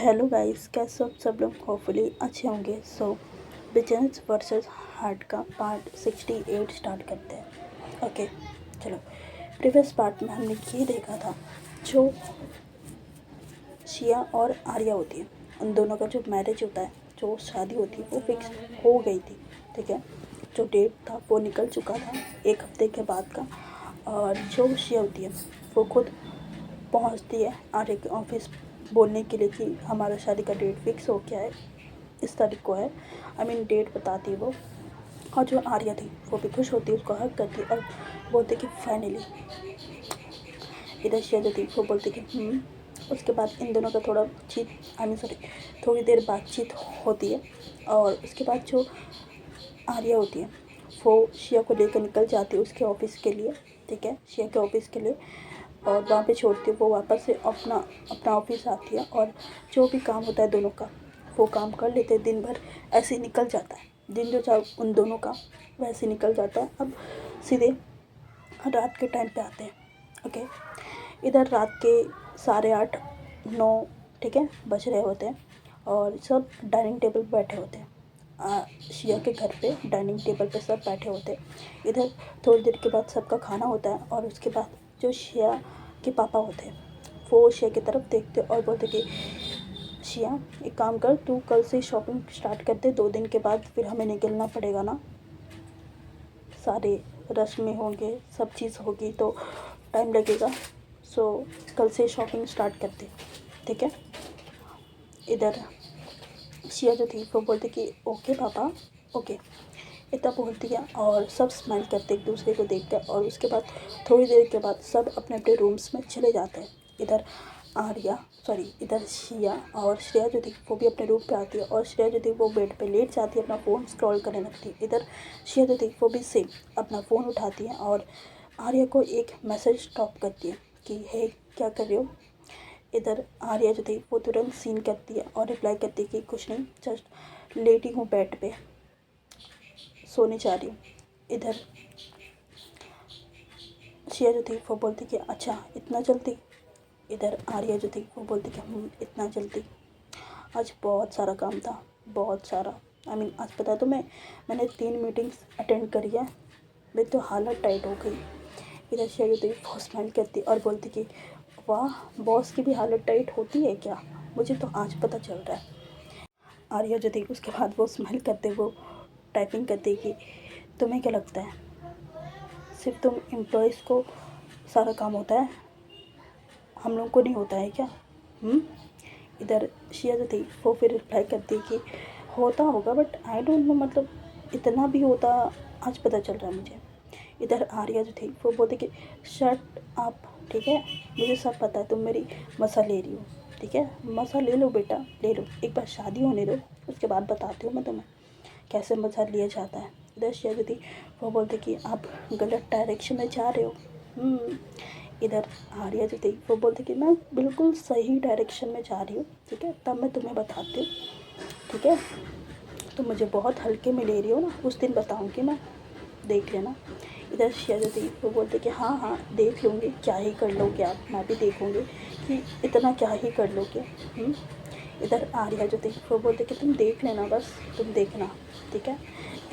Hello guys, कैसे हो सब लोग। होपफुली अच्छे होंगे। सो बिजनेस वर्सेस हार्ट का पार्ट 68 स्टार्ट करते हैं। ओके, चलो। प्रीवियस पार्ट में हमने ये देखा था, जो शिया और आर्या होती है, उन दोनों का जो मैरिज होता है, जो शादी होती है, वो फिक्स हो गई थी। ठीक है, जो डेट था वो निकल चुका था 1 हफ्ते के बाद का। और जो शिया होती है वो खुद पहुंचती है आर्य के ऑफिस बोलने के लिए कि हमारा शादी का डेट फिक्स हो गया है, इस तारीख को है। डेट बताती है वो। और जो आर्या थी वो भी खुश होती है, उसको हक करती है और बोलती कि फाइनली। इधर शिया जो थी वो बोलती कि उसके बाद इन दोनों का थोड़ा थोड़ी देर बातचीत होती है। और उसके बाद जो आर्या होती है वो शिया को लेकर निकल जाती है उसके ऑफिस के लिए। ठीक है, शिया के ऑफिस के लिए। और वहाँ पे छोड़ती है, वो वापस से अपना अपना ऑफिस आती है और जो भी काम होता है दोनों का वो काम कर लेते हैं। दिन भर ऐसे ही निकल जाता है, दिन जो चाहे उन दोनों का वैसे निकल जाता है। अब सीधे रात के टाइम पे आते हैं। ओके, इधर रात के 8:30-9, ठीक है, बज रहे होते हैं और सब डाइनिंग टेबल पर बैठे होते हैं। शिया के घर पे डाइनिंग टेबल पे सब बैठे होते हैं। इधर थोड़ी देर के बाद सबका खाना होता है और उसके बाद जो शिया के पापा होते हैं वो शिया की तरफ देखते और बोलते कि शिया, एक काम कर, तू कल से शॉपिंग स्टार्ट कर दे। 2 दिन के बाद फिर हमें निकलना पड़ेगा ना, सारे रस्में होंगे, सब चीज़ होगी तो टाइम लगेगा। सो कल से शॉपिंग स्टार्ट कर दे। ठीक है, इधर शिया जो थी वो बोलती कि ओके पापा, ओके, इतना बोलती है और सब स्माइल करते एक दूसरे को देखकर। और उसके बाद थोड़ी देर के बाद सब अपने अपने रूम्स में चले जाते हैं। इधर इधर शिया और श्रेया जो थी वो भी अपने रूम पे आती है और श्रेया जो थी वो बेड पे लेट जाती है, अपना फ़ोन स्क्रॉल करने लगती है। इधर शिया जो थी वो भी सेम अपना फ़ोन उठाती है और आर्या को एक मैसेज ड्रॉप करती है कि हे, क्या कर रहे हो। इधर आर्या जो थी वो तुरंत सीन करती है और रिप्लाई करती है कि कुछ नहीं, जस्ट लेटी हूँ बेड पे, सोने जा रही हूँ। इधर शिया जो थी वो बोलती कि अच्छा, इतना जल्दी। इधर आर्या जो थी वो बोलती कि इतना जल्दी, आज बहुत सारा काम था, बहुत सारा। आज पता तो मैंने 3 मीटिंग्स अटेंड करी है, मेरी तो हालत टाइट हो गई। इधर शिया जो थी वो स्माइल करती और बोलती कि वाह, बॉस की भी हालत टाइट होती है क्या, मुझे तो आज पता चल रहा है। आर्या जो थी उसके बाद वो स्माइल करते, वो टाइपिंग करती कि तुम्हें क्या लगता है सिर्फ तुम एम्प्लॉयज़ को सारा काम होता है, हम लोग को नहीं होता है क्या। इधर शिया जो थी वो फिर रिप्लाई करती कि होता होगा बट आई डोंट नो, इतना भी होता आज पता चल रहा है मुझे। इधर आर्या जो थी वो बोलती कि शट अप, ठीक है, मुझे सब पता है, तुम मेरी मज़ा ले रही हो। ठीक है, मज़ा ले लो बेटा, ले लो, एक बार शादी होने दो, उसके बाद बताती हूँ मैं तुम्हें कैसे मज़ा लिया जाता है। इधर शिया जो थी वो बोलती कि आप गलत डायरेक्शन में जा रहे हो। इधर आर्या जो थी वो बोलती कि मैं बिल्कुल सही डायरेक्शन में जा रही हूँ। ठीक है, तब मैं तुम्हें बताती हूँ। ठीक है, तुम मुझे बहुत हल्के में ले रही हो ना, उस दिन बताऊँगी मैं, देख लेना। इधर शिया जो थी वो बोलते कि हाँ हाँ देख लूँगी, क्या ही कर लोगे आप, मैं भी देखूँगी कि इतना क्या ही कर लोगे। इधर आर्या जो थी वो बोलते कि तुम देख लेना, बस तुम देखना। ठीक है,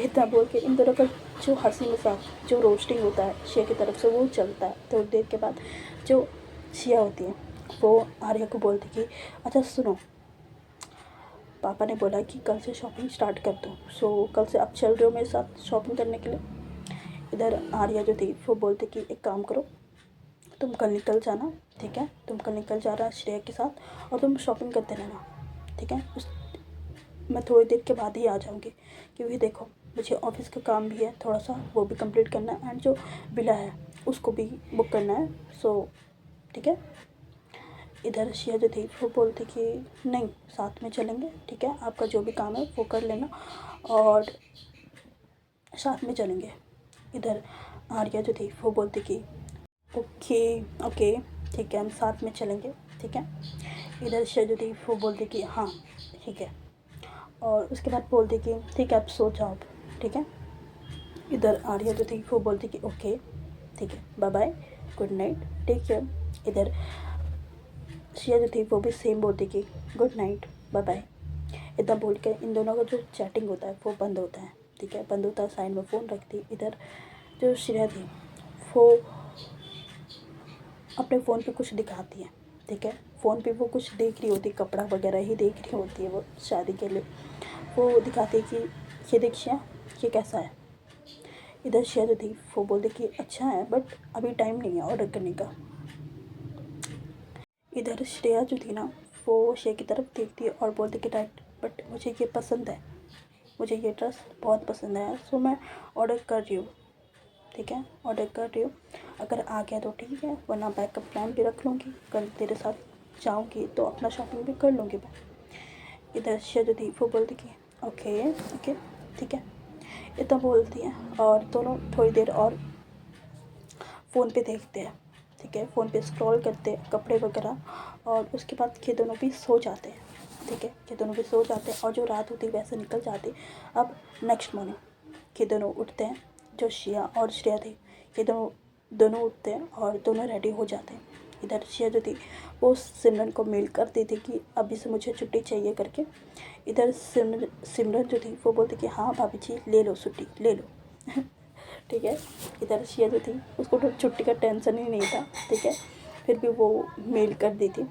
इतना बोल के इन दोनों का जो हंसी मजाक, जो रोस्टिंग होता है शिया की तरफ से, वो चलता है। थोड़ी देर के बाद जो शिया होती है वो आर्या को बोलती कि अच्छा सुनो, पापा ने बोला कि कल से शॉपिंग स्टार्ट कर दो। सो कल से आप चल रहे हो मेरे साथ शॉपिंग करने के लिए। इधर आर्या जो थी वो बोलती कि एक काम करो, तुम कल निकल जाना। ठीक है, तुम कल निकल जा रहा श्रेया के साथ और तुम शॉपिंग करते रहना। ठीक है, मैं थोड़ी देर के बाद ही आ जाऊँगी, क्योंकि देखो मुझे ऑफिस का काम भी है थोड़ा सा, वो भी कंप्लीट करना है एंड जो बिला है उसको भी बुक करना है। सो ठीक है। इधर शिया जो थी वो बोलती कि नहीं, साथ में चलेंगे। ठीक है, आपका जो भी काम है वो कर लेना और साथ में चलेंगे। इधर आर्या जो थी वो बोलती कि ओके ओके, ठीक है, हम साथ में चलेंगे। ठीक है, इधर शिया जो थी वो बोलती कि हाँ ठीक है, और उसके बाद बोलती कि ठीक है, आप सो जाओ। ठीक है, इधर आर्या जो थी वो बोलती कि ओके ठीक है, bye bye, good night, take care. इधर श्रेया जो थी वो भी सेम बोलती कि गुड नाइट, बाय बाय। इतना बोल के इन दोनों का जो चैटिंग होता है वो बंद होता है, ठीक है, बंद होता है। साइड में फ़ोन रखती। इधर जो श्रेया थी वो अपने फ़ोन पे कुछ दिखाती है, ठीक है, फ़ोन पे वो कुछ देख रही होती, कपड़ा वगैरह ही देख रही होती है वो शादी के लिए। वो दिखाती है कि ये देख श्रेया, ये कैसा है। इधर श्रेया जो थी वो बोलती कि अच्छा है बट अभी टाइम नहीं है ऑर्डर करने का। इधर श्रेया जो थी ना वो श्रेया की तरफ देखती है और बोलती कि राइट, बट मुझे ये पसंद है, मुझे ये ड्रेस बहुत पसंद है, सो मैं ऑर्डर कर रही हूँ, ठीक है, ऑर्डर कर रही हूँ। अगर आ गया तो ठीक है, वरना बैकअप प्लान भी रख लूँगी, कल तेरे साथ जाऊँगी तो अपना शॉपिंग भी कर लूँगी मैं। इधर श्रेया जो थी वो बोलती कि ओके ओके ठीक है, इतना बोलती है और दोनों थोड़ी देर और फ़ोन पे देखते हैं, ठीक है, फ़ोन पे स्क्रॉल करते हैं कपड़े वगैरह, और उसके बाद ये दोनों भी सो जाते हैं, ठीक है, ये दोनों भी सो जाते हैं और जो रात होती है वैसे निकल जाती। अब नेक्स्ट मॉर्निंग ये दोनों उठते हैं, जो श्रेया और श्रेया थी ये दोनों उठते हैं और दोनों रेडी हो जाते हैं। इधर श्रेया जो थी वो सिमरन को मेल कर दी थी कि अभी से मुझे छुट्टी चाहिए करके। इधर सिमरन जो थी वो बोलती कि हाँ भाभी जी ले लो छुट्टी ले लो ठीक है। इधर श्रेया जो थी उसको तो छुट्टी का टेंशन ही नहीं था, ठीक है, फिर भी वो मेल कर दी थी।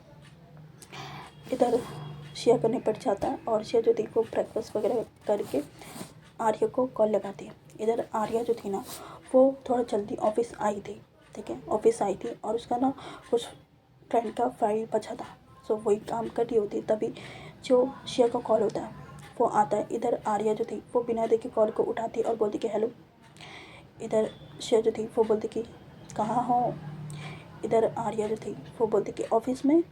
इधर श्रेया का निपट जाता है और श्रेया जो थी वो ब्रेकफास्ट वगैरह करके आर्या को कॉल लगाती है। इधर आर्या जो थी ना वो थोड़ा जल्दी ऑफिस आई थी, ठीक है, ऑफिस आई थी और उसका ना कुछ फ्रेंड का फाइल बचा था, सो वही काम कर रही होती, तभी जो श्रेया का कॉल होता है वो आता है। इधर आर्या जो थी वो बिना देखे कॉल को उठाती और बोलती कि हेलो। इधर श्रेया जो थी वो बोलती कि कहाँ हो। इधर आर्या जो थी वो बोलती कि ऑफिस में।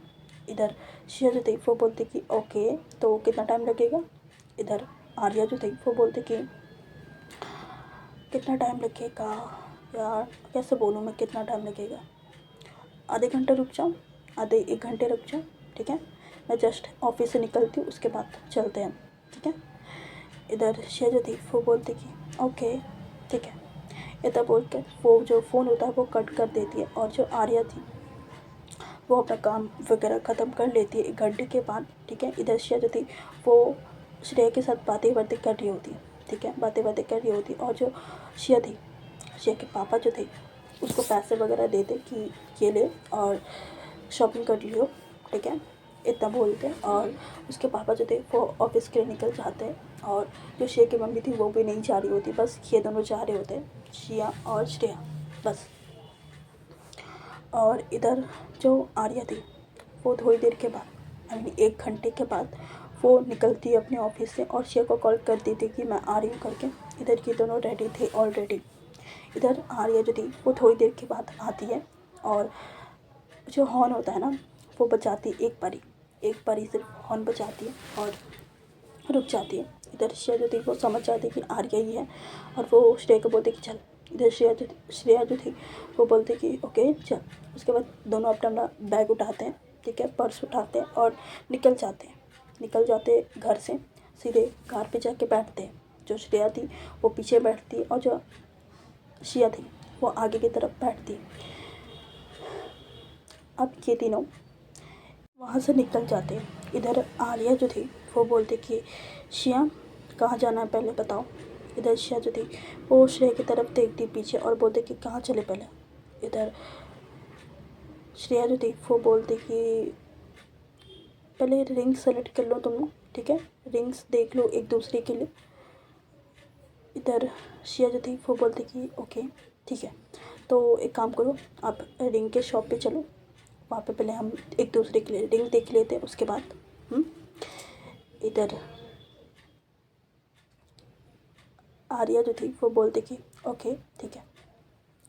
इधर श्रेया जो थी वो बोलती कि ओके तो कितना टाइम लगेगा। इधर आर्या जो थी वो बोलती कि कितना टाइम लगेगा यार, कैसे बोलूँ मैं कितना टाइम लगेगा, आधे घंटे रुक जाऊँ, आधे 1 घंटे रुक जाऊँ, ठीक है, मैं जस्ट ऑफिस से निकलती हूँ उसके बाद चलते हैं, ठीक है। इधर श्रेया जो थी वो बोलती कि ओके ठीक है। इतना बोल कर वो जो फ़ोन होता है वो कट कर देती है और जो आर्या थी वो अपना काम वगैरह ख़त्म कर लेती है 1 घंटे के बाद, ठीक है। इधर श्रेया जो थी वो श्रेया के साथ बातें कर रही होती है, ठीक है, बातें कर रही होती और जो श्रेया थी, श्रेया के पापा जो थे उसको पैसे वगैरह देते कि ये ले और शॉपिंग कर लियो, ठीक है, इतना बोलते हैं। और उसके पापा जो थे वो ऑफिस के लिए निकल जाते हैं और जो श्रेया की मम्मी थी वो भी नहीं जा रही होती, बस ये दोनों जा रहे होते हैं, श्रेया और श्रेया बस। और इधर जो आर्या थी वो थोड़ी देर के बाद आई मीन 1 घंटे के बाद वो निकलती है अपने ऑफिस से और श्रेया को कॉल कर दी थी कि मैं आ रही हूँ करके। इधर ये दोनों रेडी थे ऑलरेडी। इधर आर्या जो थी वो थोड़ी देर के बाद आती है और जो हॉर्न होता है ना वो बजाती है, एक बारी सिर्फ हॉर्न बजाती है और रुक जाती है। इधर श्रेया जो थी वो समझ जाती है कि आर्या ही है और वो श्रेया को बोलती कि चल। इधर श्रेया जो थी वो बोलती कि ओके चल। उसके बाद दोनों अपना अपना बैग उठाते हैं, ठीक है, पर्स उठाते हैं और निकल जाते हैं घर से, सीधे कार पे जाके बैठते हैं। जो श्रेया थी वो पीछे बैठती है और जो श्रेया थी वो आगे की तरफ बैठती है। अब ये तीनों वहाँ से निकल जाते हैं। इधर आर्या जो थी वो बोलती कि श्रेया कहाँ जाना है पहले बताओ। इधर श्रेया जो थी वो श्रेया की तरफ देखती पीछे और बोलती कि कहाँ चले पहले। इधर श्रेया जो थी वो बोलती कि पहले रिंग सेलेक्ट कर लो तुम लोग, ठीक है, रिंग्स देख लो एक दूसरे के लिए। इधर श्रेया जो थी वो बोलती कि ओके ठीक है, तो एक काम करो आप रिंग के शॉप पे चलो, वहाँ पे पहले हम एक दूसरे के लिए रिंग देख लेते हैं उसके बाद। इधर आर्या जो थी वो बोलती कि ओके ठीक है।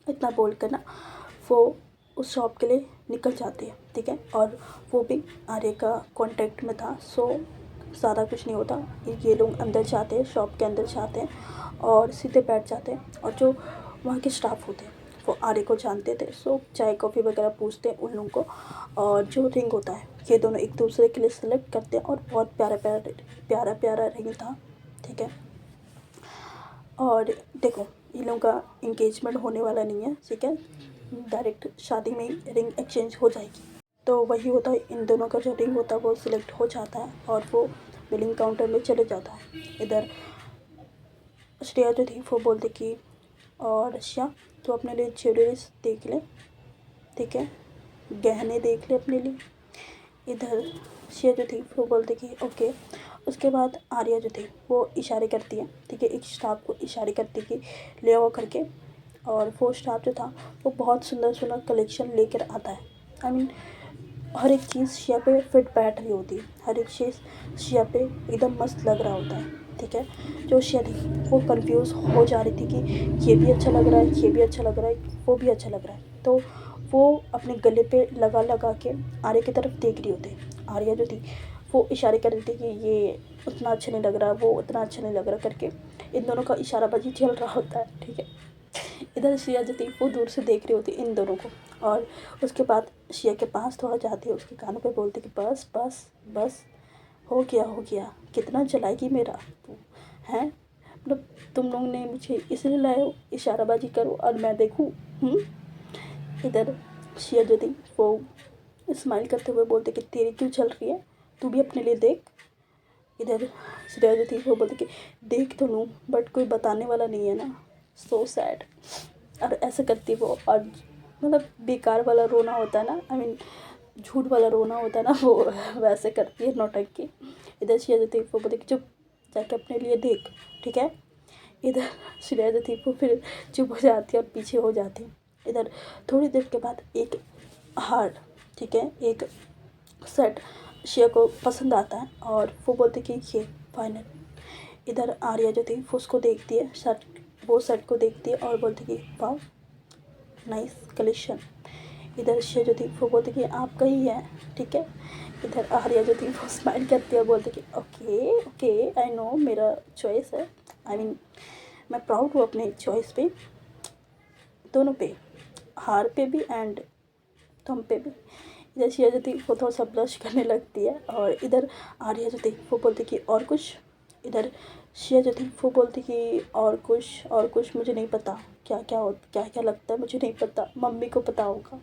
इतना बोल कर ना वो उस शॉप के लिए निकल जाती है, ठीक है, और वो भी आर्या का कांटेक्ट में था, सो ज़्यादा कुछ नहीं होता। ये लोग अंदर जाते हैं, शॉप के अंदर जाते हैं और सीधे बैठ जाते हैं और जो वहाँ के स्टाफ होते हैं वो आर्या को जानते थे, सो चाय कॉफ़ी वगैरह पूछते हैं उन लोगों को और जो रिंग होता है ये दोनों एक दूसरे के लिए सेलेक्ट करते हैं और बहुत प्यारा प्यारा रिंग था, ठीक है। और देखो इन लोगों का इंगेजमेंट होने वाला नहीं है, ठीक है, डायरेक्ट शादी में ही रिंग एक्सचेंज हो जाएगी। तो वही होता है, इन दोनों का जो रिंग होता है वो सिलेक्ट हो जाता है और वो बिलिंग काउंटर में चले जाता है। इधर श्रेया जो थी वो बोलती कि और रशिया तो अपने लिए ज्वेलरीज देख ले, ठीक है, गहने देख ले अपने लिए। इधर श्रेया जो थी वो बोलती कि ओके। उसके बाद आर्या जो थी वो इशारे करती है, ठीक है, एक स्टाफ को इशारे करती कि ले आओ करके। और वो स्टाफ जो था वो बहुत सुंदर सुंदर कलेक्शन लेकर आता है। आई मीन हर एक चीज़ शिया पे फिट बैठ रही होती है, हर एक चीज़ शिया पे एकदम मस्त लग रहा होता है, ठीक है। जो शिया थी वो कंफ्यूज हो जा रही थी कि ये भी अच्छा लग रहा है, ये भी अच्छा लग रहा है, वो भी अच्छा लग रहा है। तो वो अपने गले पे लगा लगा के आर्या की तरफ देख रही होती है। आर्या जो थी वो इशारे कर रही थी कि ये उतना अच्छा नहीं लग रहा, वो उतना अच्छा नहीं लग रहा करके। इन दोनों का इशाराबाजी चल रहा होता है, ठीक है। इधर शिया जो थी वो दूर से देख रही होती इन दोनों को। और उसके बाद शिया के पास थोड़ा जाती है, उसके कानों पे बोलती कि बस बस बस, हो गया, कितना चलाएगी मेरा तू, हैं, मतलब तुम लोग ने मुझे इसलिए लाए हो, इशाराबाजी करो और मैं देखूँ। इधर शिया जो थी वो स्माइल करते हुए बोलते कि तेरी क्यों चल रही है, तू भी अपने लिए देख। इधर श्रेया जो थी वो बोलती कि देख तो लूँ बट कोई बताने वाला नहीं है ना, सो सैड। और ऐसे करती वो, और मतलब बेकार वाला रोना होता है ना, आई मीन झूठ वाला रोना होता है ना, वो वैसे करती है नौटंकी। इधर श्रेया जो थी वो बोलती कि चुप, जाके अपने लिए देख, ठीक है। इधर श्रेया जो थी वो फिर चुप हो जाती है और पीछे हो जाती है। इधर थोड़ी देर के बाद एक हार, ठीक है, एक सेट शिया को पसंद आता है और वो बोलती कि ये फाइनल। इधर आर्या जो थी वो उसको देखती है, शर्ट, वो शर्ट को देखती है और बोलती कि वाह नाइस कलेक्शन। इधर शिया जो थी वो बोलती कि आपका ही है, ठीक है। इधर आर्या जो थी वो स्माइल करती है और बोलती कि ओके ओके आई नो मेरा चॉइस है, आई मीन मैं प्राउड हूँ अपने चॉइस पे, दोनों पे, हार पे भी एंड तुम पे भी। इधर शिया जो थी वो थोड़ा सा ब्लश करने लगती है और इधर आर्या जो थी वो बोलती कि और कुछ। इधर शिया जो थी वो बोलती कि और कुछ मुझे नहीं पता, क्या क्या लगता है मुझे नहीं पता, मम्मी को पता होगा।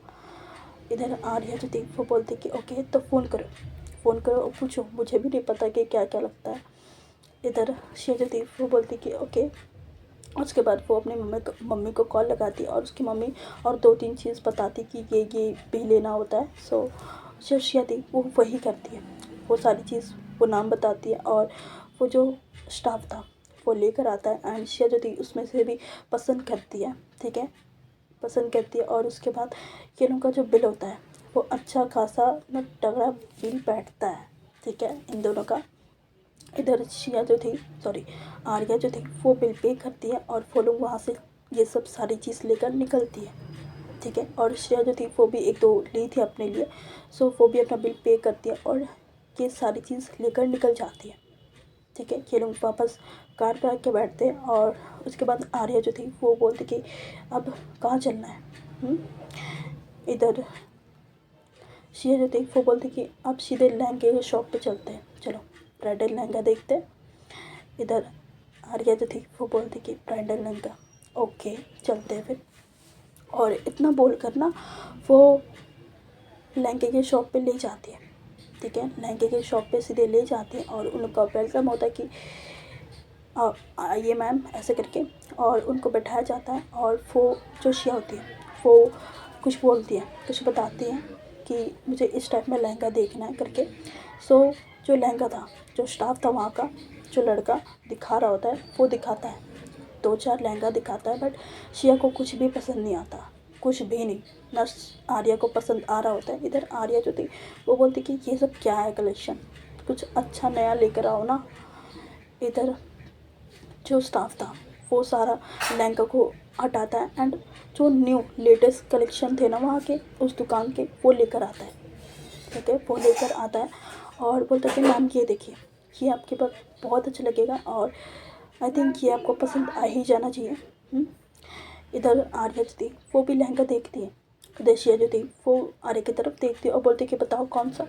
इधर आर्या जो थी वो बोलती कि ओके तो फ़ोन करो और पूछो, मुझे भी नहीं पता कि क्या क्या लगता है। इधर शिया जो थी वो बोलती कि ओके। उसके बाद वो अपनी मम्मी को कॉल लगाती है और उसकी मम्मी और 2-3 चीज़ बताती कि ये भी लेना होता है। सो जो शिया थी वो वही करती है, वो सारी चीज़ वो नाम बताती है और वो जो स्टाफ था वो लेकर आता है एंड शिया जो थी उसमें से भी पसंद करती है, ठीक है, पसंद करती है। और उसके बाद ये लोगों का जो बिल होता है वो अच्छा खासा तगड़ा बिल बैठता है, ठीक है, इन दोनों का। इधर शिया जो थी, सॉरी आर्या जो थी वो बिल पे करती है और वो लोग वहाँ से ये सब सारी चीज़ लेकर निकलती है, ठीक है। और श्रेया जो थी वो भी 1-2 ली थी अपने लिए, सो वो भी अपना बिल पे करती है और ये सारी चीज़ लेकर निकल जाती है, ठीक है। ये लोग वापस कार पे आके बैठते हैं और उसके बाद आर्या जो थी वो बोलती कि अब कहाँ चलना है। इधर शिया जो थी वो बोलती कि अब सीधे लहंगे के शॉप पे चलते हैं, चलो ब्राइडल लहंगा देखते हैं। इधर आर्या जो थी वो बोलती कि ब्राइडल लहंगा, ओके चलते हैं फिर। और इतना बोल कर ना वो लहंगे के शॉप पे ले जाती है, ठीक है, लहंगे के शॉप पे सीधे ले जाती है और उनका वेलकम होता है कि आइए मैम ऐसे करके, और उनको बैठाया जाता है। और वो जो शिया होती है वो कुछ बोलती है, कुछ बताती है कि मुझे इस टाइप में लहंगा देखना है करके। सो जो लहंगा था, जो स्टाफ था वहाँ का, जो लड़का दिखा रहा होता है वो दिखाता है, 2-4 लहंगा दिखाता है बट शिया को कुछ भी पसंद नहीं आता, कुछ भी नहीं, ना आर्या को पसंद आ रहा होता है। इधर आर्या जो थी वो बोलती कि ये सब क्या है कलेक्शन, कुछ अच्छा नया लेकर आओ ना। इधर जो स्टाफ था वो सारा लहंगा को हटाता है एंड जो न्यू लेटेस्ट कलेक्शन थे ना वहाँ के उस दुकान के वो लेकर आता है, ठीक है, वो लेकर आता है और बोलता है कि मैम ये देखिए, ये आपके पास बहुत अच्छा लगेगा और आई थिंक ये आपको पसंद आ ही जाना चाहिए। इधर आर्या जो थी वो भी लहंगा देखती है, इधर शिया जो थी वो आर्या की तरफ देखती है और बोलती कि बताओ कौन सा।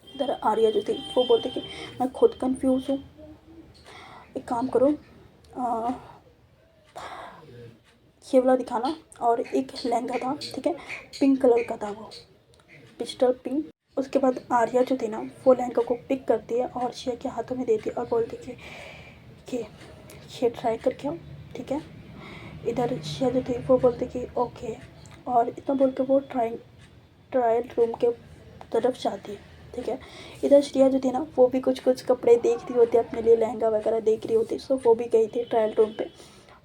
इधर आर्या जो थी वो बोलती कि मैं खुद कंफ्यूज हूँ, एक काम करो ये वाला दिखाना। और एक लहंगा था, ठीक है, पिंक कलर का था वो, पिस्टल पिंक। उसके बाद आर्या जो थी ना वो लहंगा को पिक करती है और शिया के हाथों में देती है और बोलती है कि ये ट्राई करके आओ, ठीक है। इधर शिया जो थी वो बोलती कि ओके, और इतना बोल के वो ट्रायल रूम के तरफ जाती है, ठीक है। इधर श्रिया जो थी ना वो भी कुछ कुछ कपड़े देख रही होती है अपने लिए, लहंगा वगैरह देख रही होती है। सो वो भी गई थी ट्रायल रूम पे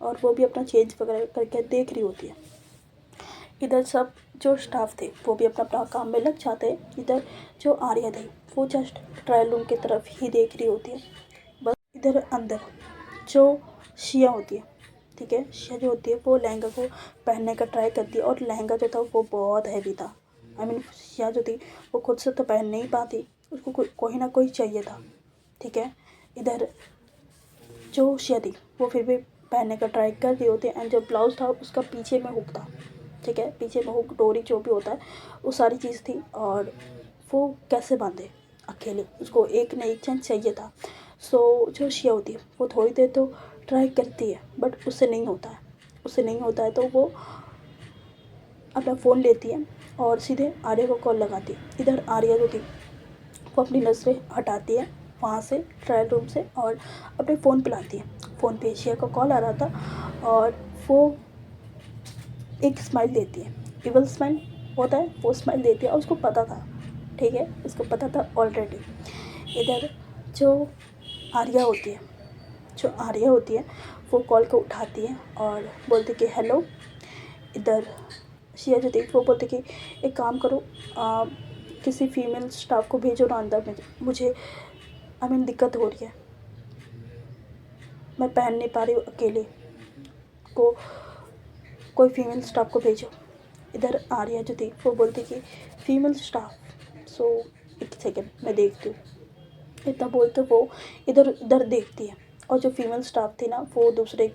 और वो भी अपना चेंज वगैरह करके देख रही होती है। इधर सब जो स्टाफ थे वो भी अपना अपना काम में लग जाते हैं। इधर जो आर्या थी वो जस्ट ट्रायल रूम की तरफ ही देख रही होती है। बस इधर अंदर जो शिया होती है, ठीक है, शिया जो होती है वो लहंगा को पहनने का ट्राई करती है और लहंगा जो था वो बहुत हैवी था। शिया जो थी वो खुद से तो पहन नहीं पाती, उसको कोई ना कोई चाहिए था, ठीक है। इधर जो शिया थी वो फिर भी पहनने का ट्राई कर रही होती है एंड जो ब्लाउज़ था उसका पीछे में हुक था, ठीक है, पीछे में हुक डोरी जो भी होता है वो सारी चीज़ थी और वो कैसे बांधे अकेले, उसको एक ना एक जन चाहिए था। सो जो शिया होती है वो थोड़ी देर तो ट्राई करती है बट उससे नहीं होता है तो वो अपना फ़ोन लेती है और सीधे आर्या को कॉल लगाती है। इधर आर्या जो थी वो अपनी नज़रें हटाती है वहाँ से ट्रायल रूम से और अपने फ़ोन पे लाती है। फ़ोन पे शिया का कॉल आ रहा था और वो एक स्माइल देती है, इवल स्माइल होता है वो स्माइल देती है और उसको पता था, ठीक है, उसको पता था ऑलरेडी। इधर जो आर्या होती है वो कॉल को उठाती है और बोलती कि हेलो। इधर शिया जो थी वो बोलती कि एक काम करो, किसी फीमेल स्टाफ को भेजो ना अंदर में, मुझे दिक्कत हो रही है, मैं पहन नहीं पा रही हूँ अकेले, को कोई फीमेल स्टाफ को भेजो। इधर आर्या जो थी वो बोलती कि फीमेल स्टाफ, सो एक सेकेंड मैं देखती हूँ। इतना बोलते वो इधर उधर देखती है और जो फीमेल स्टाफ थी ना वो दूसरे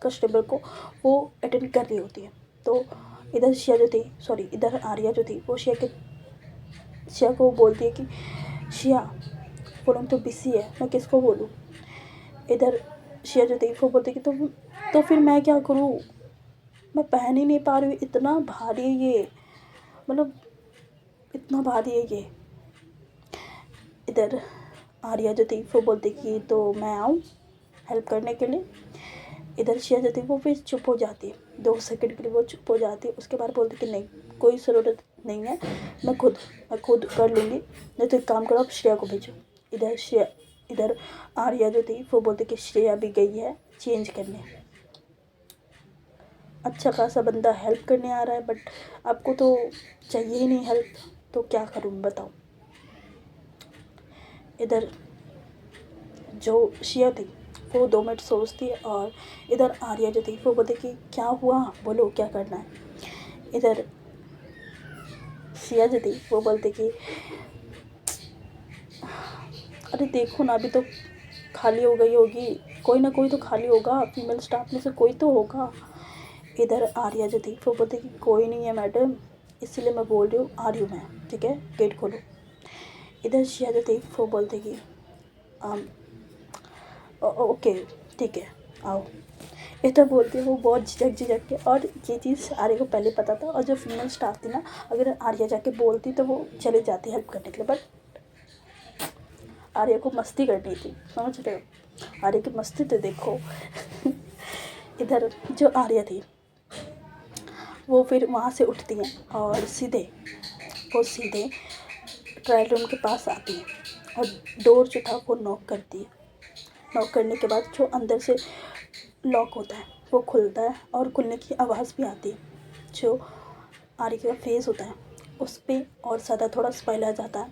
कस्टमर को वो अटेंड कर रही होती है। तो इधर आर्या जो थी वो शिया को बोलती है कि शिया फ़ोन तो बिजी है, मैं किसको बोलूँ। इधर शिया जो थी वो बोलती कि तो फिर मैं क्या करूँ, मैं पहन ही नहीं पा रही हूँ, इतना भारी है ये, मतलब इतना भारी है ये। इधर आर्या जो थी वो बोलती कि तो मैं आऊँ हेल्प करने के लिए। इधर शिया जो थी वो फिर चुप हो जाती है, 2 सेकंड के लिए वो चुप हो जाती है। उसके बाद बोलती कि नहीं, कोई ज़रूरत नहीं है, मैं खुद कर लूँगी, नहीं तो एक काम करो आप श्रेया को भेजो। इधर आर्या जो थी वो बोलती कि श्रेया भी गई है चेंज करने। अच्छा खासा बंदा हेल्प करने आ रहा है बट आपको तो चाहिए ही नहीं हेल्प, तो क्या करूँ बताओ। इधर जो शिया थी वो 2 मिनट सोचती है और इधर आर्या जो थी वो बोलती कि क्या हुआ, बोलो क्या करना है। इधर शिया जो थी वो बोलती कि अरे देखो ना, अभी तो खाली हो गई होगी, कोई ना कोई तो खाली होगा, फीमेल स्टाफ में से कोई तो होगा। इधर आर्या जो थी वो बोलती कि कोई नहीं है मैडम, इसीलिए मैं बोल रही हूँ, आ रही हूँ मैं, ठीक है, गेट खोलो। इधर शिया जो थी वो बोलती कि ओके ठीक है आओ। इतना बोलती है वो बहुत झिझक के, और ये चीज़ आर्या को पहले पता था। और जो फीमेल स्टाफ थी ना, अगर आर्या जाके बोलती तो वो चली जाती हेल्प करने के लिए, बट आर्या को मस्ती करनी थी, समझ रहे हो, आर्या की मस्ती तो देखो। इधर जो आर्या थी वो फिर वहाँ से उठती हैं और सीधे ट्रायल रूम के पास आती है और डोर जो था वो नॉक करती है। नॉक करने के बाद जो अंदर से लॉक होता है वो खुलता है और खुलने की आवाज़ भी आती है। जो आर्या का फेस होता है उस पर और ज़्यादा थोड़ा स्माइल आ जाता है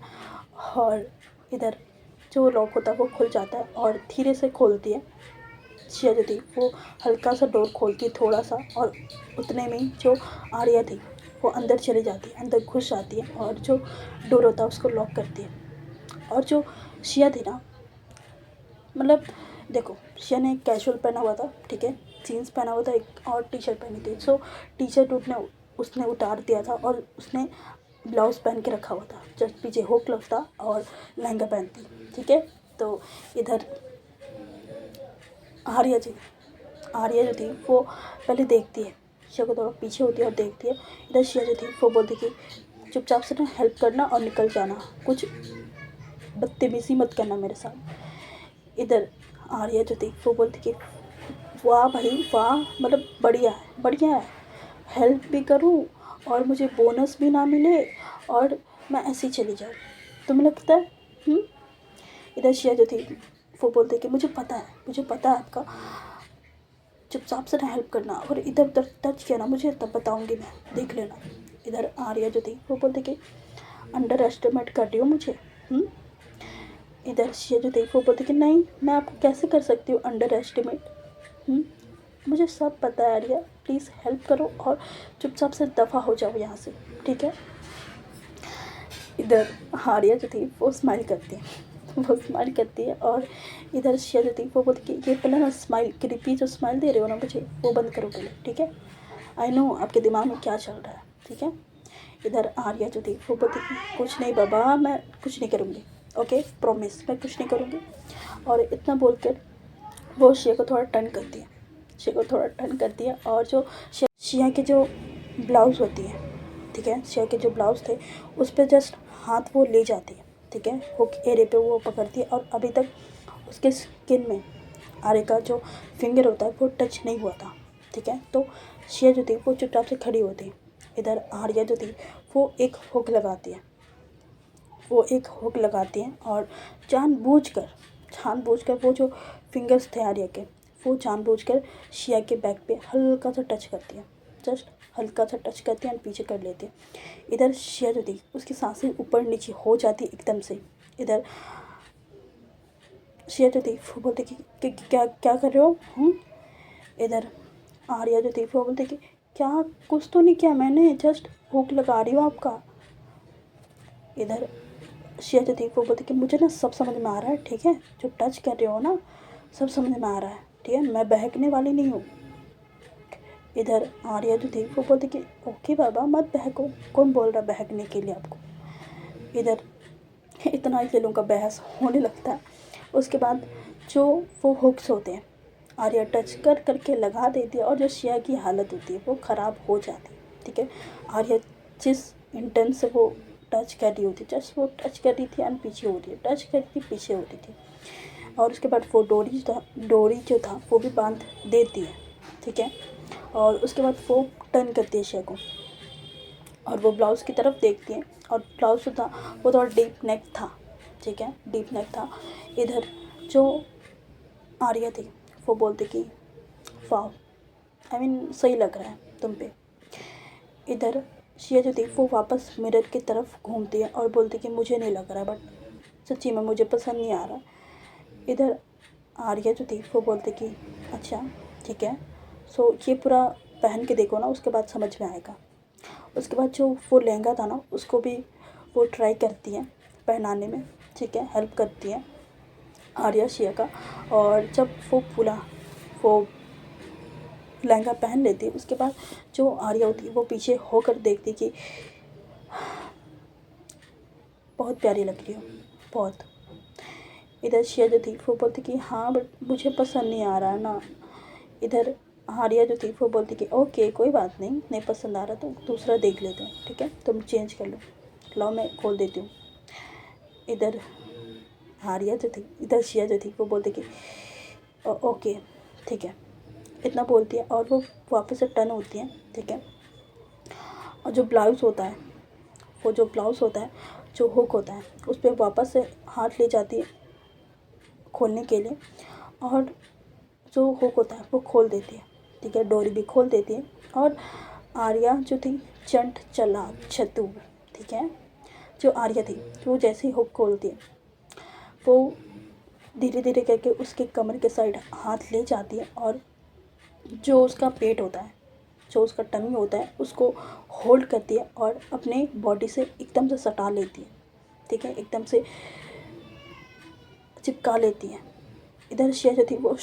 और इधर जो लॉक होता है वो खुल जाता है और धीरे से खोलती है। शिया जो थी वो हल्का सा डोर खोलती है थोड़ा सा, और उतने में ही जो आर्या थी वो अंदर चली जाती है, अंदर घुस जाती है और जो डोर होता है उसको लॉक करती है। और जो शिया थी ना, मतलब देखो, शिया ने कैजुअल पहना हुआ था, ठीक है, जीन्स पहना हुआ था एक और टी शर्ट पहनी थी। सो टी शर्ट उसने उतार दिया था और उसने ब्लाउज़ पहन के रखा हुआ था, जस्ट पीछे हुक लग था और लहंगा पहनती, ठीक है। तो इधर आर्या जो थी वो पहले देखती है, शिया को थोड़ा पीछे होती है और देखती है। इधर शिया जो थी वो बोलती कि चुपचाप से ना हेल्प करना और निकल जाना, कुछ बदतमीज़ी मत करना मेरे साथ। इधर आर्या जो थी वो बोलती कि वाह भाई वाह, मतलब बढ़िया है बढ़िया है, हेल्प भी करूँ और मुझे बोनस भी ना मिले और मैं ऐसे ही चली जाऊँ, तुम्हें लगता है? इधर शिया जो थी वो बोलते कि मुझे पता है आपका, चुपचाप से ना हेल्प करना, और इधर उधर टच किया ना मुझे तब बताऊँगी मैं, देख लेना। इधर आर्या जो थी वो बोलते कि अंडर एस्टिमेट कर रही हो मुझे। इधर शिया जो थी वो बोलते कि नहीं, मैं आपको कैसे कर सकती हूँ अंडर एस्टिमेट, मुझे सब पता है आर्या, प्लीज़ हेल्प करो और चुपचाप से दफ़ा हो जाओ यहाँ से, ठीक है। इधर आर्या जो थी वो स्माइल करती है और इधर शिया जो थी वो बोलती कि ये पहले ना स्माइल क्रिपी जो स्माइल दे रहे हो ना मुझे, वो बंद करो पहले, ठीक है। आई नो आपके दिमाग में क्या चल रहा है, ठीक है। इधर आर्या जो थी वो बोलती कि कुछ नहीं बाबा, मैं कुछ नहीं करूँगी, ओके प्रॉमिस, मैं कुछ नहीं करूँगी। और इतना बोलकर वो शिया को थोड़ा टर्न करती है और जो शिया के जो ब्लाउज़ होती है, ठीक है, शिया के जो ब्लाउज़ थे उस पर जस्ट हाथ वो ले जाती है, ठीक है, हुक एरिया पे वो पकड़ती है और अभी तक उसके स्किन में आर्या का जो फिंगर होता है वो टच नहीं हुआ था, ठीक है। तो शिया जो थी वो चुपचाप से खड़ी होती है। इधर आर्या जो थी वो एक हुक लगाती है और जानबूझकर वो जो फिंगर्स थे आर्या के, वो जानबूझकर शिया के बैक पे हल्का सा टच करती है, जस्ट हल्का सा टच करती है और पीछे कर लेती है। इधर शिया जो थी उसकी सांसें ऊपर नीचे हो जाती एकदम से। इधर शिया जो थी वो बोलती कि क्या क्या कर रहे हो। इधर आर्या जो थी वो बोलती कि क्या, कुछ तो नहीं किया मैंने, जस्ट हुक लगा रही हूँ आपका। इधर शिया जो थी वो बोलती कि मुझे ना सब समझ में आ रहा है, ठीक है, जो टच कर रहे हो ना सब समझ में आ रहा है, ठीक है, मैं बहकने वाली नहीं हूँ। इधर आर्या जो थी वो बोलती कि ओके बाबा मत बहको, कौन बोल रहा बहकने के लिए आपको। इधर इतना ही लोगों का बहस होने लगता है। उसके बाद जो वो हुक्स होते हैं आर्या टच करके लगा देती है और जो शिया की हालत होती है वो ख़राब हो जाती है, ठीक है। आर्या जिस इंटेंस से वो टच कर रही होती, जस्ट वो टच कर रही थी एंड पीछे हो रही है, टच कर रही थी पीछे हो रही थी। और उसके बाद वो डोरी जो था वो भी बांध देती है, ठीक है। और उसके बाद वो टर्न करती है शिया को और वो ब्लाउज़ की तरफ देखती है और ब्लाउज़ जो था वो थोड़ा डीप नेक था, ठीक है, डीप नेक था। इधर जो आर्या थी वो बोलती कि वाह, आई मीन सही लग रहा है तुम पे। इधर शिया जो थी वो वापस मिरर की तरफ घूमती है और बोलती कि मुझे नहीं लग रहा, बट सच्ची में मुझे पसंद नहीं आ रहा। इधर आर्या जो थी वो बोलती कि अच्छा ठीक है, सो ये पूरा पहन के देखो ना, उसके बाद समझ में आएगा। उसके बाद जो वो लहंगा था ना उसको भी वो ट्राई करती है पहनाने में, ठीक है, हेल्प करती है आर्या शिया का। और जब वो लहंगा पहन लेती है उसके बाद जो आर्या होती है वो पीछे होकर देखती कि बहुत प्यारी लग रही हो, बहुत। इधर शिया जो थी वो बोलती कि हाँ बट मुझे पसंद नहीं आ रहा ना। इधर आर्या जो थी वो बोलती कि ओके कोई बात नहीं, नहीं पसंद आ रहा तो दूसरा देख लेते हैं, ठीक है, तुम चेंज कर लो, लाओ मैं खोल देती हूँ। इधर इधर शिया जो थी वो बोलती कि ओके ठीक है, इतना बोलती है और वो वापस से टर्न होती है, ठीक है। और जो ब्लाउज़ होता है जो हुक होता है उस पर वापस से हाथ ले जाती है खोलने के लिए और जो हुक होता है वो खोल देती है, ठीक है, डोरी भी खोल देती है। और आर्या जो थी चंट चला छतु, ठीक है, जो आर्या थी वो जैसे ही हुक खोलती है वो धीरे धीरे करके उसके कमर के साइड हाथ ले जाती है और जो उसका पेट होता है, जो उसका टमी होता है उसको होल्ड करती है और अपने बॉडी से एकदम से सटा लेती है, ठीक है, एकदम से चिपका लेती है। इधर शिया जो थी वो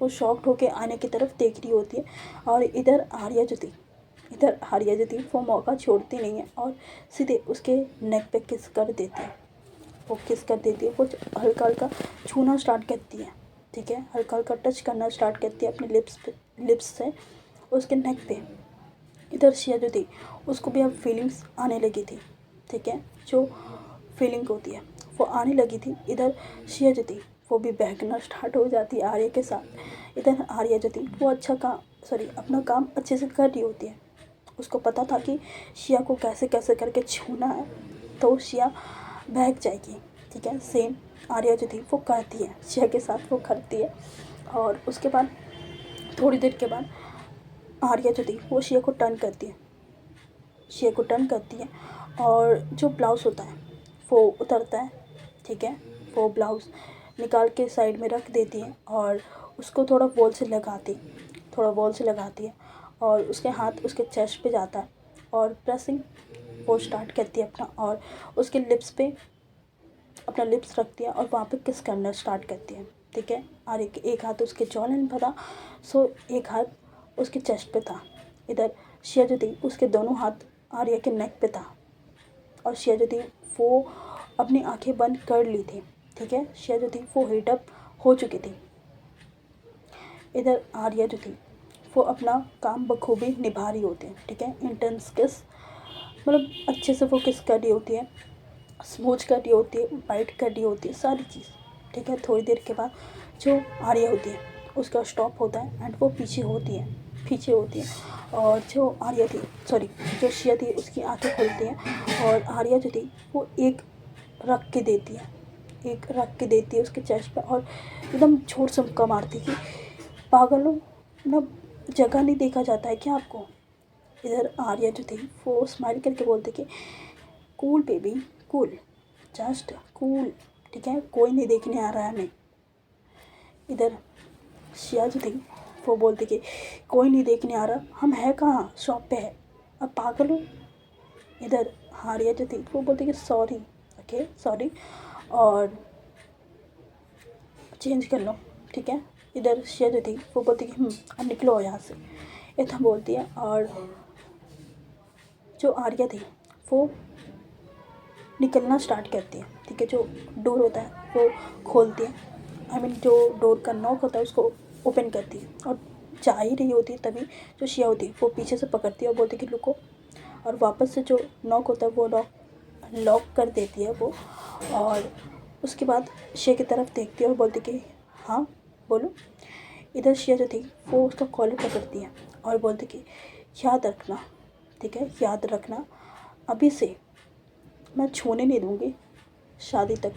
शॉक्ड होके आने की तरफ देख रही होती है और इधर आर्या जो थी वो मौका छोड़ती नहीं है और सीधे उसके नेक पे किस कर देती है, वो हल्का हल्का छूना स्टार्ट करती है, ठीक है, हल्का हल्का टच करना स्टार्ट करती है अपने लिप्स से उसके नेक पे। इधर शिया जो थी उसको भी अब फीलिंग्स आने लगी थी, ठीक है, जो फीलिंग होती है वो आने लगी थी। इधर शिया जो थी वो भी बहकना स्टार्ट हो जाती है आर्या के साथ। इधर आर्या जो थी वो अपना काम अच्छे से कर रही होती है। उसको पता था कि शिया को कैसे कैसे करके छूना है, तो शिया बहक जाएगी, ठीक है। सेम आर्या जो थी वो करती है, शिया के साथ वो करती है। और उसके बाद थोड़ी देर के बाद आर्या जो थी वो शिया को टर्न करती है, शिया को टर्न करती है और जो ब्लाउज़ होता है वो उतरता है, ठीक है। वो ब्लाउज़ निकाल के साइड में रख देती है और उसको थोड़ा वॉल से लगाती है और उसके हाथ उसके चेस्ट पे जाता है और प्रेसिंग वो स्टार्ट करती है अपना, और उसके लिप्स पे अपना लिप्स रखती है और वहाँ पे किस करना स्टार्ट करती है, ठीक है। और एक हाथ उसके जॉलन पर था, सो एक हाथ उसके चेस्ट पे था। इधर शिया जो थी उसके दोनों हाथ आर्या के नेक पे था और शिया जो थी वो अपनी आंखें बंद कर ली थी, ठीक है। शिया जो थी वो हीटअप हो चुकी थी। इधर आर्या जो थी वो अपना काम बखूबी निभा रही होती है, ठीक है। इंटेंस किस, मतलब अच्छे से वो किस कर रही होती है, स्मूच कर रही होती है, बाइट कर रही होती है, सारी चीज़, ठीक है। थोड़ी देर के बाद जो आर्या होती है उसका स्टॉप होता है एंड वो पीछे होती है और जो आर्या थी जो शिया थी उसकी आंखें खुलती हैं और आर्या जो थी वो एक रख के देती है उसके चेस्ट पे और एकदम जोर से मुक्का मारती कि पागलों, ना जगह नहीं देखा जाता है क्या आपको। इधर आर्या जो थी वो स्माइल करके बोलती कि cool baby, cool, just cool, ठीक है, कोई नहीं देखने आ रहा है हमें। इधर शिया जो थी वो बोलती कि कोई नहीं देखने आ रहा, हम है कहाँ, शॉप पे है, अब पागल हो। इधर आर्या जो थी वो बोलती कि सॉरी, ओके सॉरी, और चेंज कर लो, ठीक है। इधर शिया जो थी वो बोलती कि अब निकलो यहाँ से, इतना बोलती है। और जो आर्या थी वो निकलना स्टार्ट करती है, ठीक है। जो डोर होता है वो खोलती है, जो डोर का नॉक होता है उसको ओपन करती है और जा ही रही होती है, तभी जो शिया होती है वो पीछे से पकड़ती है और बोलती है कि रुको, और वापस से जो नॉक होता है वो लॉक कर देती है वो। और उसके बाद शिया की तरफ देखती है और बोलती कि हाँ बोलो। इधर शिया जो थी वो उसका कॉलर पकड़ती है और बोलती कि याद रखना, ठीक है, याद रखना, अभी से मैं छूने नहीं दूँगी शादी तक।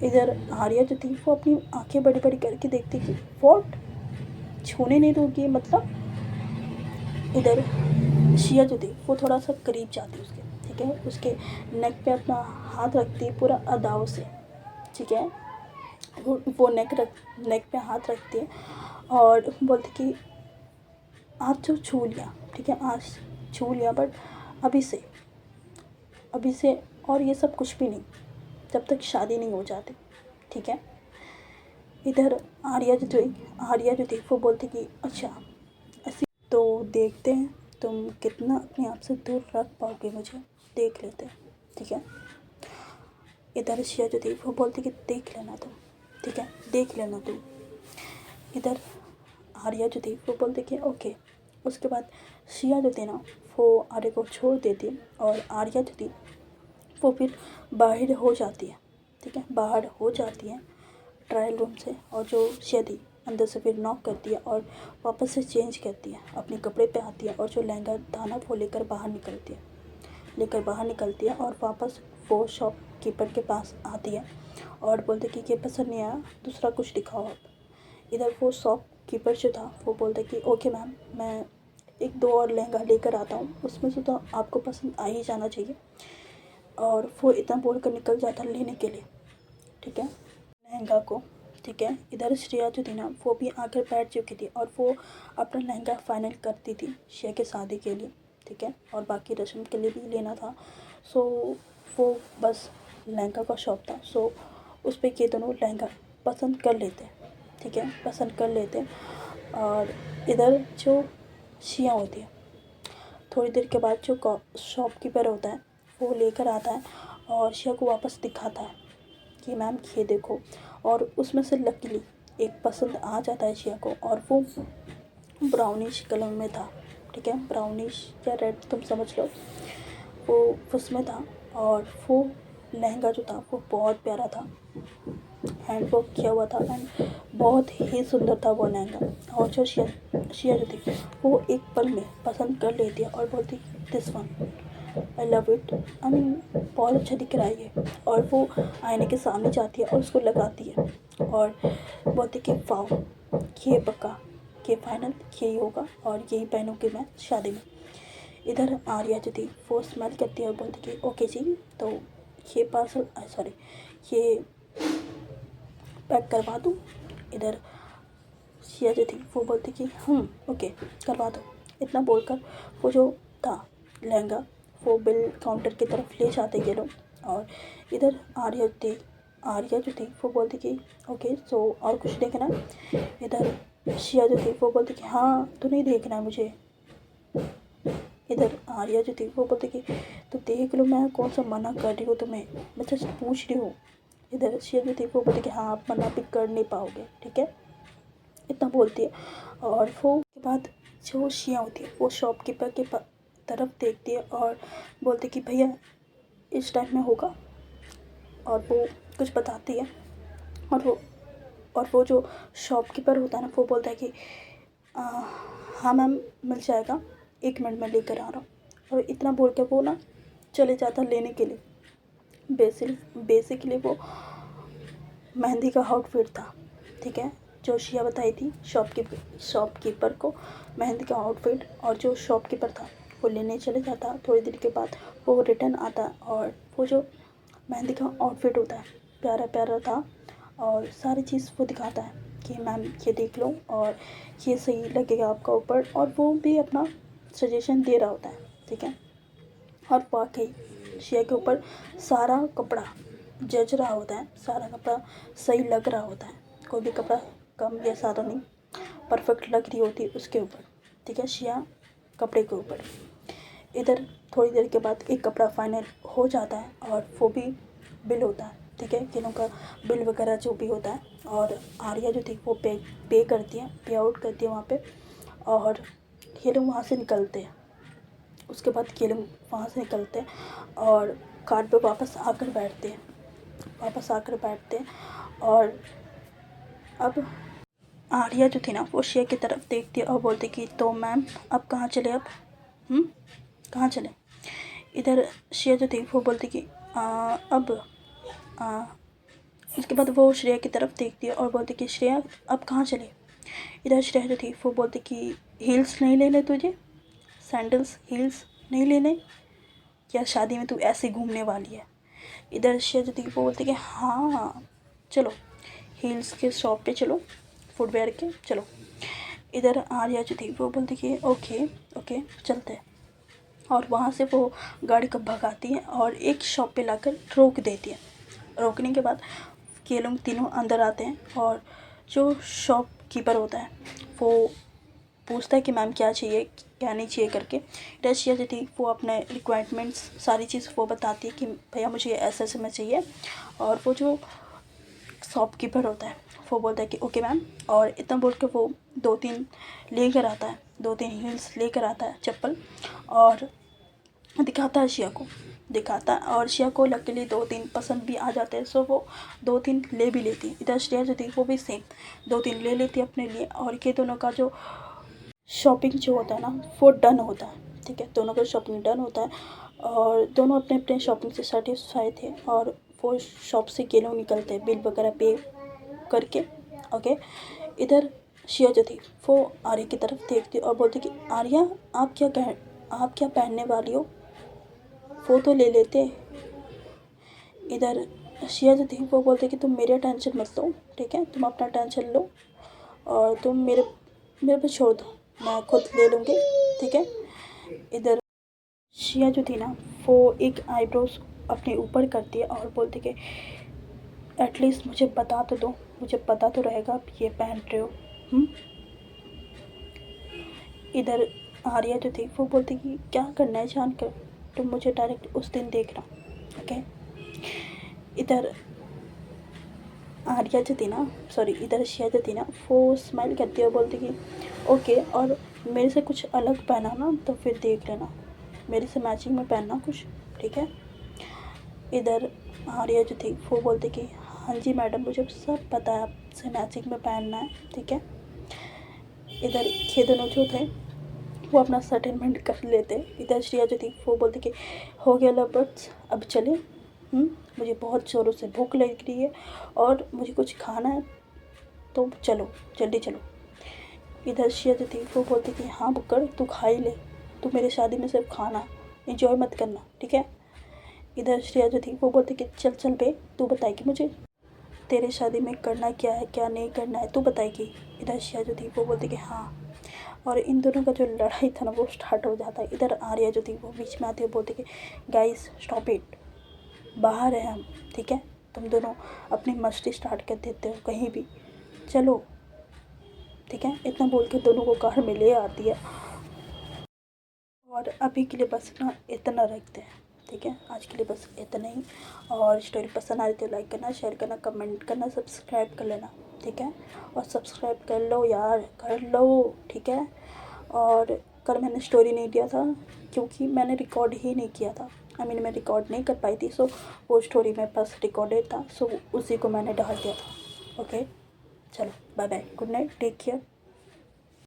इधर आर्या जो थी वो अपनी आंखें बड़ी बड़ी करके देखती कि व्हाट, छूने नहीं दूँगी मतलब। इधर शिया जो थी वो थोड़ा सा करीब जाती उसके, ठीक है, उसके नेक पे अपना हाथ रखती है पूरा अदाव से, ठीक है। वो नेक पे हाथ रखती है और बोलती कि आज जो छू लिया, ठीक है, आज छू लिया, बट अभी से और ये सब कुछ भी नहीं, जब तक शादी नहीं हो जाती, ठीक है। इधर आर्या जो थी वो बोलती कि अच्छा ऐसी, तो देखते हैं तुम कितना अपने आप से दूर रख पाओगे मुझे, देख लेते हैं, ठीक है। इधर शिया जो थी वो बोलती कि देख लेना तुम, ठीक है, देख लेना तुम। इधर आर्या जो थी वो बोलती कि ओके। उसके बाद शिया जो थी ना वो आर्या को छोड़ देती है और आर्या जो थी वो फिर बाहर हो जाती है, ठीक है, बाहर हो जाती है ट्रायल रूम से। और जो शिया थी अंदर से फिर नॉक करती है और वापस से चेंज करती है, अपने कपड़े पे आती है और जो लहंगा था ना वो लेकर बाहर निकलती है और वापस वो शॉपकीपर के पास आती है और बोलते कि ये पसंद नहीं आया, दूसरा कुछ दिखाओ आप। इधर वो शॉपकीपर जो था वो बोलते कि ओके मैम, मैं एक दो और लहंगा लेकर आता हूँ, उसमें से तो आपको पसंद आ ही जाना चाहिए। और वो इतना बोल कर निकल जाता लेने के लिए, ठीक है, लहंगा को, ठीक है। इधर श्रेया जो थी ना वो भी आकर बैठ चुकी थी और वो अपना लहंगा फाइनल करती थी श्रेया के शादी के लिए, ठीक है, और बाकी रस्म के लिए भी लेना था। सो वो बस लहंगा का शौक था, सो उस पर ये दोनों लहंगा पसंद कर लेते, ठीक है, पसंद कर लेते। और इधर जो शिया होती है थोड़ी देर के बाद जो शॉपकीपर होता है वो लेकर आता है और शिया को वापस दिखाता है कि मैम ये देखो, और उसमें से लकीली एक पसंद आ जाता है शिया को और वो ब्राउनिश कलर में था, ठीक है, ब्राउनिश या रेड तुम समझ लो, वो उसमें था। और वो लहंगा जो था वो बहुत प्यारा था, हैंड वर्क किया हुआ था एंड बहुत ही सुंदर था वो लहंगा। और जो शिया जो थी वो एक पल में पसंद कर लेती है और बोलती this one I love it, I mean बहुत अच्छा दिख रहा है ये। और वो आईने के सामने जाती है और उसको लगाती है और बोलती कि वाह, ये पक्का, ये फाइनल यही होगा और यही पहनूंगी मैं शादी में। इधर आर्या जो थी वो स्मेल करती है और बोलती कि ओके जी, तो ये पार्सल सॉरी ये पैक करवा दूँ। इधर शिया जो थी वो बोलती कि ओके करवा दो। इतना बोलकर वो जो था लहंगा वो बिल काउंटर की तरफ ले जाते ये लोग। और इधर आर्या जो थी वो बोलती कि ओके सो और कुछ देखना है? इधर शिया जो थी वो बोलती कि हाँ तो नहीं देखना है मुझे। इधर आर्या जो थी वो बोलती कि तो देख लो, मैं कौन सा मना कर रही हूँ तुम्हें, मैं जस्ट पूछ रही हूँ। इधर शिया जो थी वो बोलती कि हाँ आप मना भी कर नहीं पाओगे, ठीक है, इतना बोलती है। और वो के बाद जो शिया होती है वो शॉपकीपर के तरफ देखती है और बोलती कि भैया इस टाइम में होगा। और वो कुछ बताती है और वो जो शॉपकीपर होता है ना वो बोलता है कि "आ, हाँ मैम मिल जाएगा, 1 मिनट में लेकर आ रहा हूँ।" और इतना बोल के वो ना चले जाता लेने के लिए। बेसिकली वो मेहंदी का आउटफिट था, ठीक है, जो शिया बताई थी शॉपकीपर को मेहंदी का आउटफिट। और जो शॉपकीपर था वो लेने चले जाता, थोड़ी देर के बाद वो रिटर्न आता और वो जो मेहंदी का आउटफिट होता है प्यारा प्यारा था और सारी चीज़ वो दिखाता है कि मैम ये देख लो और ये सही लगेगा आपका ऊपर। और वो भी अपना सजेशन दे रहा होता है, ठीक है। और वाकई शिया के ऊपर सारा कपड़ा जच रहा होता है, सारा कपड़ा सही लग रहा होता है, कोई भी कपड़ा कम या ज़्यादा नहीं, परफेक्ट लग रही होती है उसके ऊपर, ठीक है, शिया कपड़े के ऊपर। इधर थोड़ी देर के बाद एक कपड़ा फाइनल हो जाता है और वो भी बिल होता है, ठीक है, किलों का बिल वगैरह जो भी होता है। और आर्या जो थी वो पे करती है, पे आउट करती है वहाँ पे। और ये लोग वहाँ से निकलते हैं। उसके बाद ये लोग वहाँ से निकलते हैं और कार पे वापस आकर बैठते हैं। और अब आर्या जो थी ना वो शिया की तरफ देखती है और बोलती कि तो मैम अब कहाँ चले, अब कहाँ चले। इधर शिया जो थी वो बोलती कि अब उसके बाद वो श्रेया की तरफ देखती है और बोलती कि श्रेया अब कहाँ चले। इधर श्रेया जो थी वो बोलती कि हील्स नहीं लेने तुझे, सैंडल्स हील्स नहीं लेने, क्या शादी में तू ऐसे घूमने वाली है। इधर श्रेया जो थी वो बोलती कि हाँ चलो हील्स के शॉप पे चलो, फुटवेयर के चलो। इधर आर्या जो थी वो बोलती कि ओके ओके चलते हैं। और वहाँ से वो गाड़ी को भगाती है और एक शॉप पे लाकर रोक देती है। रोकने के बाद ये लोग तीनों अंदर आते हैं और जो शॉपकीपर होता है वो पूछता है कि मैम क्या चाहिए क्या नहीं चाहिए करके। रशिया जो थी वो अपने रिक्वायरमेंट्स सारी चीज़ वो बताती है कि भैया मुझे ऐसे ऐसे में चाहिए। और वो जो शॉपकीपर होता है वो बोलता है कि ओके मैम। और इतना बोल के वो 2-3 लेकर आता है, 2-3 हील्स लेकर आता है चप्पल और दिखाता है शिया को, दिखाता है। और शिया को लकीली 2-3 पसंद भी आ जाते हैं, सो वो 2-3 ले भी लेती है। इधर श्रेया जो थी वो भी सेम 2-3 ले लेती है अपने लिए। और ये दोनों का जो शॉपिंग जो होता है ना वो डन होता है, ठीक है, दोनों का शॉपिंग डन होता है और दोनों अपने अपने शॉपिंग से सेटिस्फाई थे। और वो शॉप से ये लोग निकलते हैं बिल वगैरह पे करके, ओके। इधर शिया जो थी वो आर्या की तरफ देखती और बोलती कि आर्या आप क्या पहनने वाली हो, वो तो ले लेते। इधर शिया जो थी वो बोलते कि तुम मेरा टेंशन मत लो, ठीक है, तुम अपना टेंशन लो और तुम मेरे पे छोड़ दो, मैं खुद ले लूँगी, ठीक है। इधर शिया जो थी ना वो एक आईब्रोज अपने ऊपर करती है और बोलती कि एटलीस्ट मुझे बता तो दो, मुझे पता तो रहेगा आप ये पहन रहे हो। इधर आर्या जो थी वो बोलती कि क्या करना है जानकर, तुम मुझे डायरेक्ट उस दिन देखना, ओके। इधर आर्या जो थी ना इधर शिया जो थी ना वो स्माइल करती है और बोलती कि ओके। और मेरे से कुछ अलग पहना ना तो फिर देख लेना, मेरे से मैचिंग में पहनना कुछ, ठीक है। इधर आर्या जो थी वो बोलती कि हाँ जी मैडम, मुझे सब पता है आपसे मैचिंग में पहनना है, ठीक है। इधर ये दोनों जो थे वो अपना सेटलमेंट कर लेते। इधर श्रेया जो थी वो बोलती कि हो गया लवर्स, अब चले, मुझे बहुत ज़ोरों से भूख लग रही है और मुझे कुछ खाना है, तो चलो जल्दी चलो। इधर श्रेया जो थी वो बोलती कि हाँ बुक्कड़, तू खा ही ले, तू मेरी शादी में सिर्फ खाना, इंजॉय मत करना, ठीक है। इधर श्रेया जो थी वो बोलती कि चल चल बे, तू बताएगी मुझे तेरे शादी में करना क्या है क्या नहीं करना है, तू बताएगी। इधर श्रेया जो थी वो बोलती कि हाँ, और इन दोनों का जो लड़ाई था ना वो स्टार्ट हो जाता है। इधर आर्या जो थी वो बीच में आती है, बोलती कि गाइस स्टॉप इट, बाहर है हम, ठीक है, तुम दोनों अपनी मस्ती स्टार्ट कर देते हो कहीं भी, चलो, ठीक है। इतना बोल के दोनों को कार में ले आती है। और अभी के लिए बस ना इतना रखते हैं, ठीक है, आज के लिए बस इतना ही। और स्टोरी पसंद आ रही तो लाइक करना, शेयर करना, कमेंट करना, सब्सक्राइब कर लेना, ठीक है। और सब्सक्राइब कर लो यार, कर लो, ठीक है। और कल मैंने स्टोरी नहीं दिया था क्योंकि मैंने रिकॉर्ड ही नहीं किया था, मैं रिकॉर्ड नहीं कर पाई थी, सो वो स्टोरी मेरे पास रिकॉर्डेड था, सो उसी को मैंने डाल दिया था। ओके, चलो bye bye, good night, take care.